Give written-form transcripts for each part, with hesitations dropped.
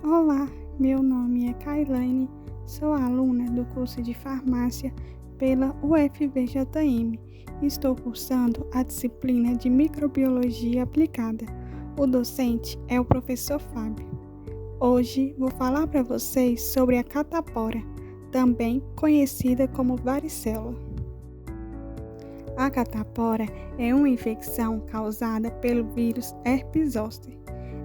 Olá, meu nome é Kailane, sou aluna do curso de farmácia pela UFVJM e estou cursando a disciplina de microbiologia aplicada. O docente é o professor Fábio. Hoje vou falar para vocês sobre a catapora, também conhecida como varicela. A catapora é uma infecção causada pelo vírus herpes zoster.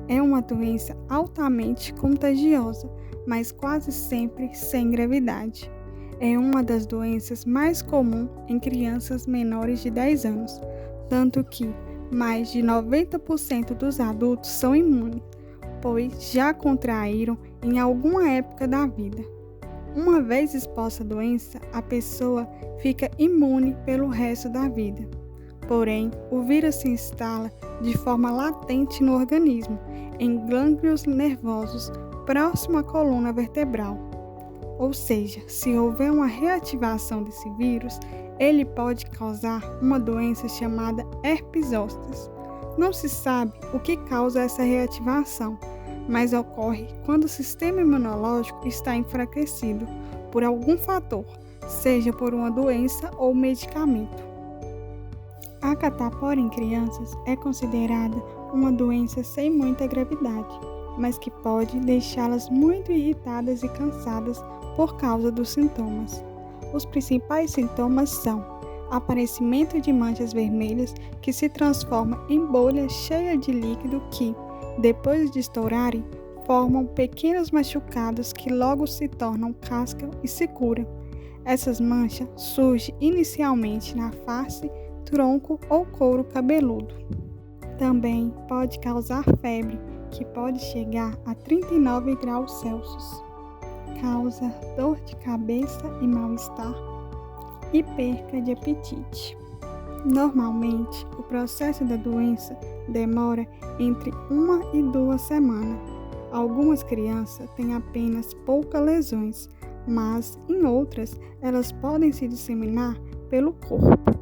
É uma doença altamente contagiosa, mas quase sempre sem gravidade. É uma das doenças mais comuns em crianças menores de 10 anos, tanto que mais de 90% dos adultos são imunes, pois já contraíram em alguma época da vida. Uma vez exposta à doença, a pessoa fica imune pelo resto da vida. Porém, o vírus se instala de forma latente no organismo, em gânglios nervosos próximo à coluna vertebral. Ou seja, se houver uma reativação desse vírus, ele pode causar uma doença chamada herpes zoster. Não se sabe o que causa essa reativação, mas ocorre quando o sistema imunológico está enfraquecido por algum fator, seja por uma doença ou medicamento. A catapora em crianças é considerada uma doença sem muita gravidade, mas que pode deixá-las muito irritadas e cansadas por causa dos sintomas. Os principais sintomas são aparecimento de manchas vermelhas que se transformam em bolhas cheias de líquido que, depois de estourarem, formam pequenos machucados que logo se tornam casca e se curam. Essas manchas surgem inicialmente na face, tronco ou couro cabeludo. Também pode causar febre, que pode chegar a 39 graus Celsius. Causa dor de cabeça e mal-estar e perca de apetite. Normalmente, o processo da doença demora entre 1 e 2 semanas. Algumas crianças têm apenas poucas lesões, mas em outras elas podem se disseminar pelo corpo.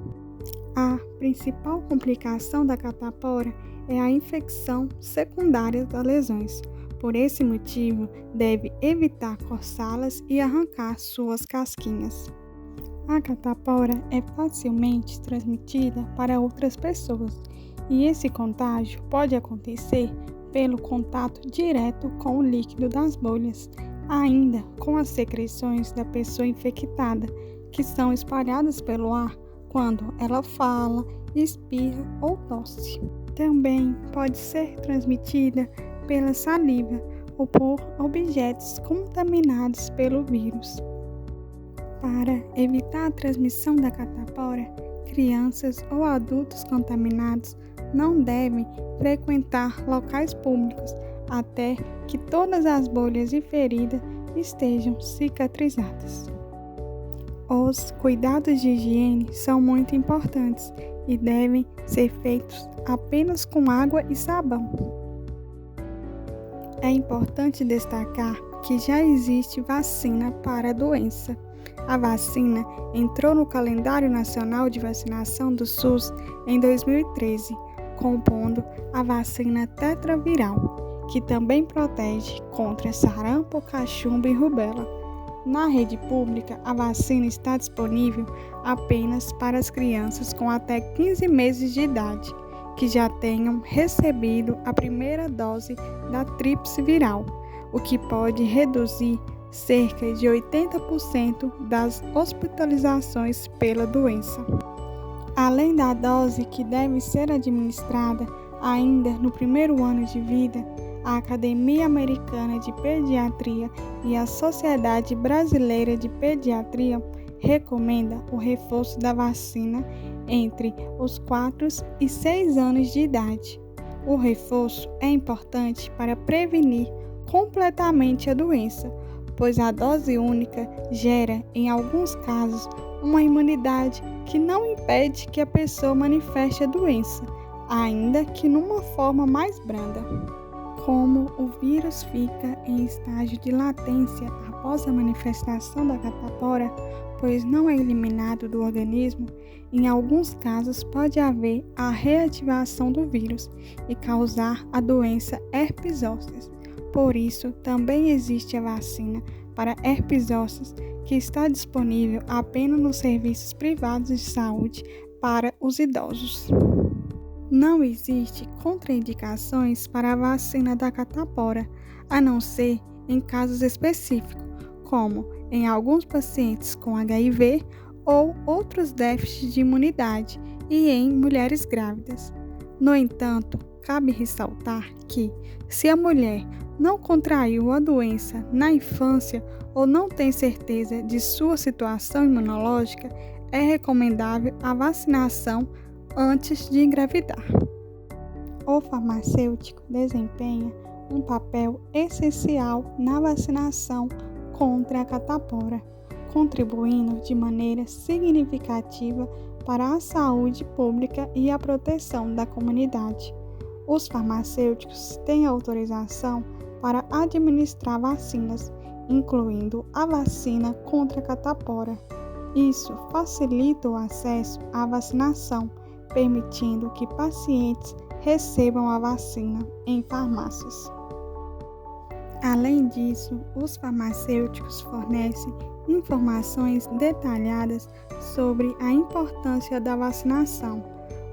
A principal complicação da catapora é a infecção secundária das lesões. Por esse motivo, deve evitar coçá-las e arrancar suas casquinhas. A catapora é facilmente transmitida para outras pessoas e esse contágio pode acontecer pelo contato direto com o líquido das bolhas, ainda com as secreções da pessoa infectada, que são espalhadas pelo ar quando ela fala, espirra ou tosse. Também pode ser transmitida pela saliva ou por objetos contaminados pelo vírus. Para evitar a transmissão da catapora, crianças ou adultos contaminados não devem frequentar locais públicos até que todas as bolhas e feridas estejam cicatrizadas. Os cuidados de higiene são muito importantes e devem ser feitos apenas com água e sabão. É importante destacar que já existe vacina para a doença. A vacina entrou no calendário nacional de vacinação do SUS em 2013, compondo a vacina tetraviral, que também protege contra sarampo, cachumba e rubéola. Na rede pública, a vacina está disponível apenas para as crianças com até 15 meses de idade, que já tenham recebido a primeira dose da tríplice viral, o que pode reduzir cerca de 80% das hospitalizações pela doença. Além da dose que deve ser administrada ainda no primeiro ano de vida, a Academia Americana de Pediatria e a Sociedade Brasileira de Pediatria recomenda o reforço da vacina entre os 4 e 6 anos de idade. O reforço é importante para prevenir completamente a doença, pois a dose única gera, em alguns casos, uma imunidade que não impede que a pessoa manifeste a doença, ainda que numa forma mais branda. Como o vírus fica em estágio de latência após a manifestação da catapora, pois não é eliminado do organismo, em alguns casos pode haver a reativação do vírus e causar a doença herpes zoster. Por isso, também existe a vacina para herpes zoster, que está disponível apenas nos serviços privados de saúde para os idosos. Não existe contraindicações para a vacina da catapora, a não ser em casos específicos, como em alguns pacientes com HIV ou outros déficits de imunidade e em mulheres grávidas. No entanto, cabe ressaltar que, se a mulher não contraiu a doença na infância ou não tem certeza de sua situação imunológica, é recomendável a vacinação antes de engravidar. O farmacêutico desempenha um papel essencial na vacinação contra a catapora, contribuindo de maneira significativa para a saúde pública e a proteção da comunidade. Os farmacêuticos têm autorização para administrar vacinas, incluindo a vacina contra a catapora. Isso facilita o acesso à vacinação, permitindo que pacientes recebam a vacina em farmácias. Além disso, os farmacêuticos fornecem informações detalhadas sobre a importância da vacinação,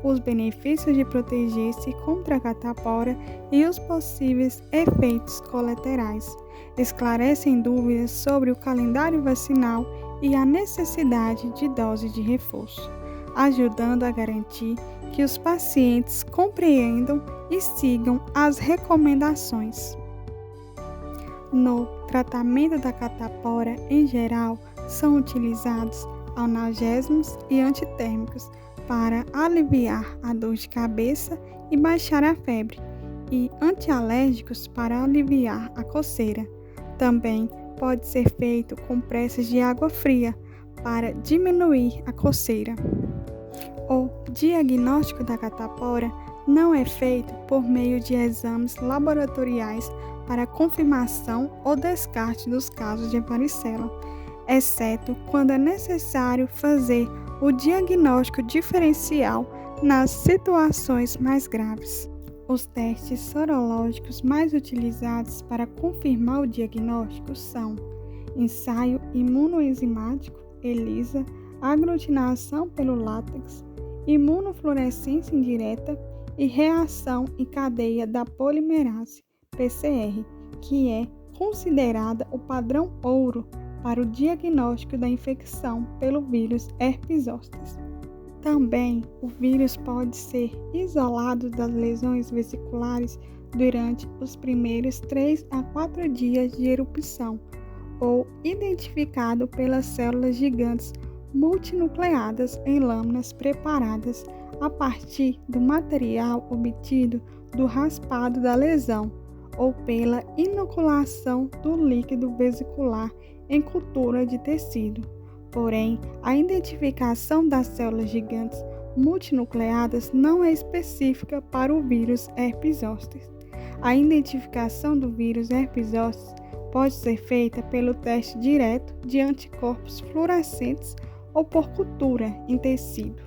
os benefícios de proteger-se contra a catapora e os possíveis efeitos colaterais. Esclarecem dúvidas sobre o calendário vacinal e a necessidade de dose de reforço, ajudando a garantir que os pacientes compreendam e sigam as recomendações. No tratamento da catapora, em geral, são utilizados analgésicos e antitérmicos para aliviar a dor de cabeça e baixar a febre, e antialérgicos para aliviar a coceira. Também pode ser feito com compressas de água fria para diminuir a coceira. O diagnóstico da catapora não é feito por meio de exames laboratoriais para confirmação ou descarte dos casos de varicela, exceto quando é necessário fazer o diagnóstico diferencial nas situações mais graves. Os testes sorológicos mais utilizados para confirmar o diagnóstico são ensaio imunoenzimático, ELISA, aglutinação pelo látex, imunofluorescência indireta e reação em cadeia da polimerase, PCR, que é considerada o padrão ouro para o diagnóstico da infecção pelo vírus herpes zoster. Também, o vírus pode ser isolado das lesões vesiculares durante os primeiros 3 a 4 dias de erupção, ou identificado pelas células gigantes multinucleadas em lâminas preparadas a partir do material obtido do raspado da lesão, ou pela inoculação do líquido vesicular em cultura de tecido. Porém, a identificação das células gigantes multinucleadas não é específica para o vírus herpes zoster. A identificação do vírus herpes zoster pode ser feita pelo teste direto de anticorpos fluorescentes ou por cultura em tecido,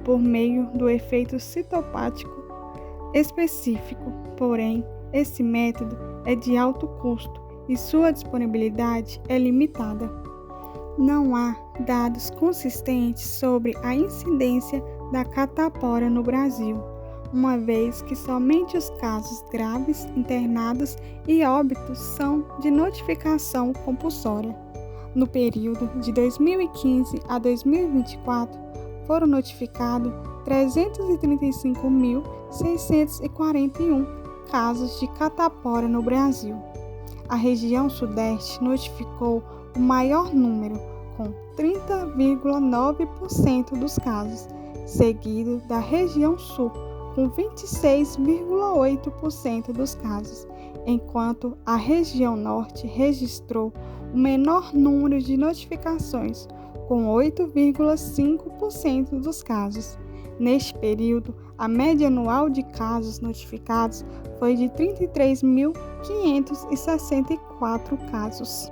por meio do efeito citopático específico. Porém, esse método é de alto custo e sua disponibilidade é limitada. Não há dados consistentes sobre a incidência da catapora no Brasil, uma vez que somente os casos graves, internados e óbitos são de notificação compulsória. No período de 2015 a 2024, foram notificados 335.641 casos de catapora no Brasil. A região Sudeste notificou o maior número, com 30,9% dos casos, seguido da região Sul, com 26,8% dos casos, enquanto a região Norte registrou o menor número de notificações, com 8,5% dos casos. Neste período, a média anual de casos notificados foi de 33.564 casos.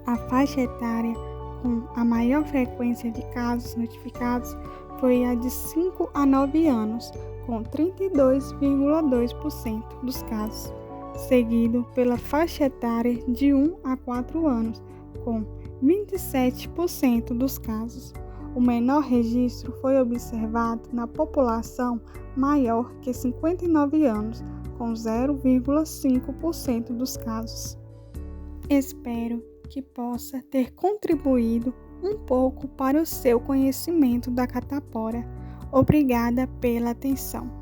A faixa etária com a maior frequência de casos notificados foi a de 5 a 9 anos, com 32,2% dos casos. seguido pela faixa etária de 1 a 4 anos, com 27% dos casos. O menor registro foi observado na população maior que 59 anos, com 0,5% dos casos. Espero que possa ter contribuído um pouco para o seu conhecimento da catapora. Obrigada pela atenção.